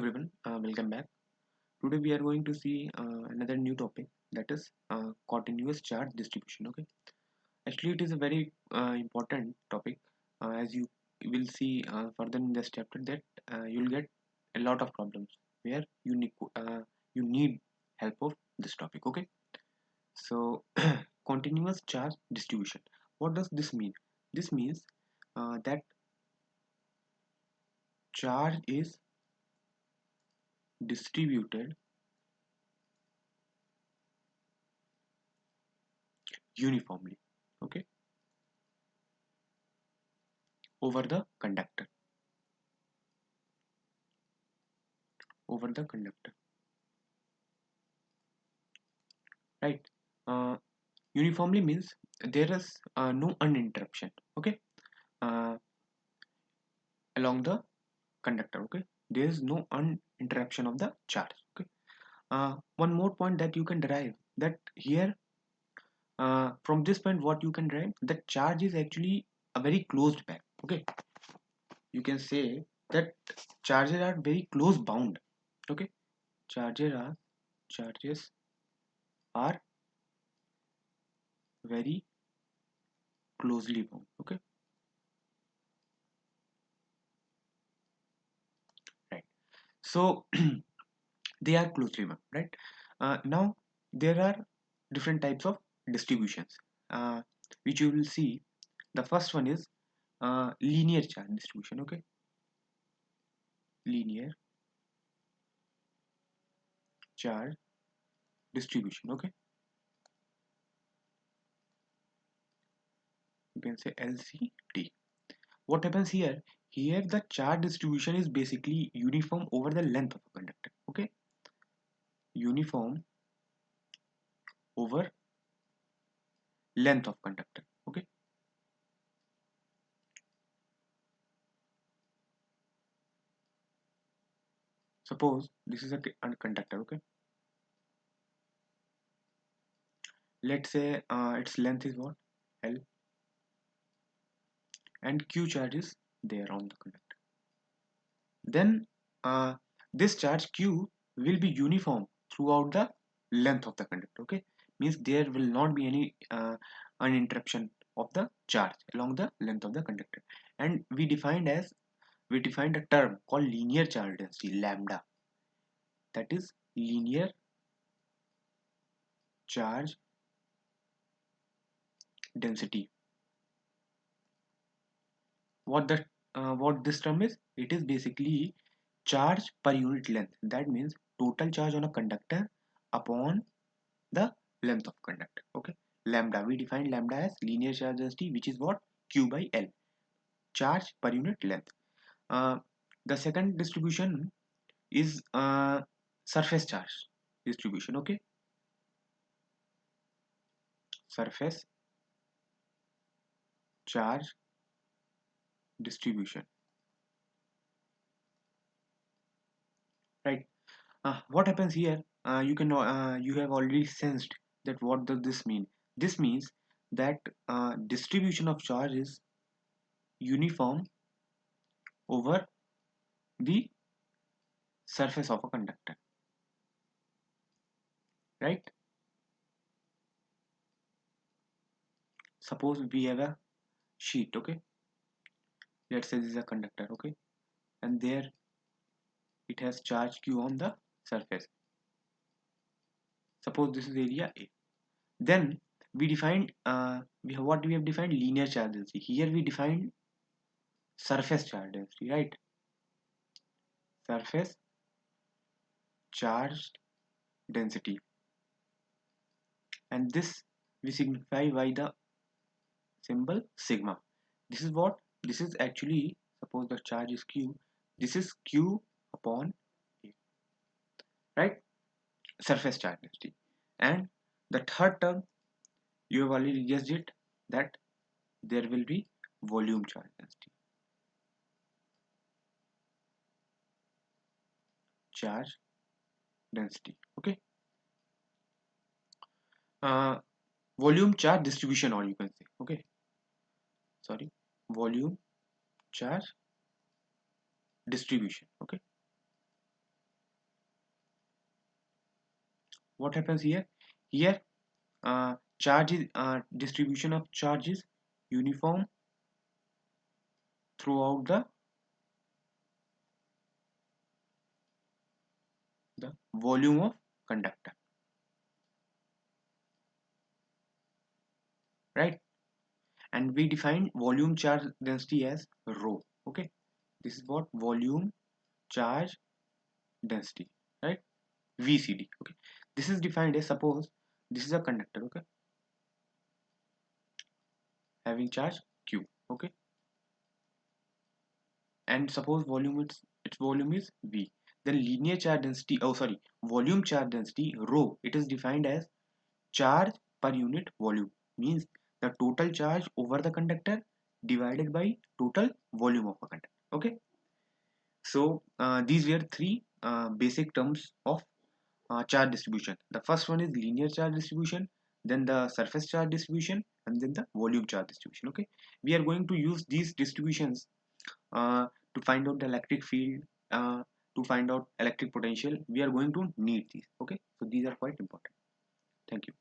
everyone, welcome back. Today we are going to see another new topic, that is continuous charge distribution. Okay, actually it is a very important topic, as you will see further in this chapter that you'll get a lot of problems where you need help of this topic. Okay, so continuous charge distribution. What does this mean? This means that charge is distributed uniformly. Okay, over the conductor over the conductor, right? uh, Uniformly means there is no uninterruption, okay, uh, along the conductor. Okay, there is no uninterruption of the charge. Okay, one more point that you can derive, that here from this point what you can derive, that charge is actually a very closed bag. Okay, you can say that charges are very close bound. Okay, charges are very closely bound. Okay, right. So they are closely bound, right? Now there are different types of distributions, uh, which you will see. The first one is linear charge distribution. Okay, linear charge distribution. Okay, you can say LCD. What happens here? Here the charge distribution is basically uniform over the length of a conductor. Okay, uniform over length of conductor. Okay, suppose this is a conductor. Okay, let's say its length is what, L, and Q charge is there on the conductor. Then this charge Q will be uniform throughout the length of the conductor. Okay, means there will not be any uninterruption of the charge along the length of the conductor. And we defined a term called linear charge density, lambda. That is linear charge density. What this term is? It is basically charge per unit length. That means total charge on a conductor upon the length of conductor. Okay, lambda, we define lambda as linear charge density, which is what, Q by L, charge per unit length. uh, the second distribution is surface charge distribution. Okay, surface charge distribution, right? What happens here? You have already sensed that what does this mean. This means that distribution of charge is uniform over the surface of a conductor, right? Suppose we have a sheet. Okay, let's say this is a conductor. Okay, and there it has charge Q on the surface. Suppose this is area A. Then we defined what we have defined, linear charge density. Here we defined surface charge density, right? Surface charge density, and this we signify by the symbol sigma. This is what, this is actually, suppose the charge is Q, this is Q upon A, right? Surface charge density. And the third term, you have already guessed it, that there will be volume charge density. Charge density. Okay, uh, volume charge distribution, or you can say, okay, sorry, volume charge distribution. Okay, what happens here? Here charge is distribution of charge is uniform throughout the volume of conductor, right? And we define volume charge density as rho. Okay, this is what volume charge density, right? VCD. Okay, this is defined as, suppose this is a conductor, okay, having charge Q, okay, and suppose its volume is V. Then linear charge density, oh sorry, volume charge density rho, it is defined as charge per unit volume, means the total charge over the conductor divided by total volume of a conductor. Okay, so these were three basic terms of charge distribution. The first one is linear charge distribution, then the surface charge distribution, and then the volume charge distribution. Okay, we are going to use these distributions to find out the electric field, to find out electric potential. We are going to need these. Okay, so these are quite important. Thank you.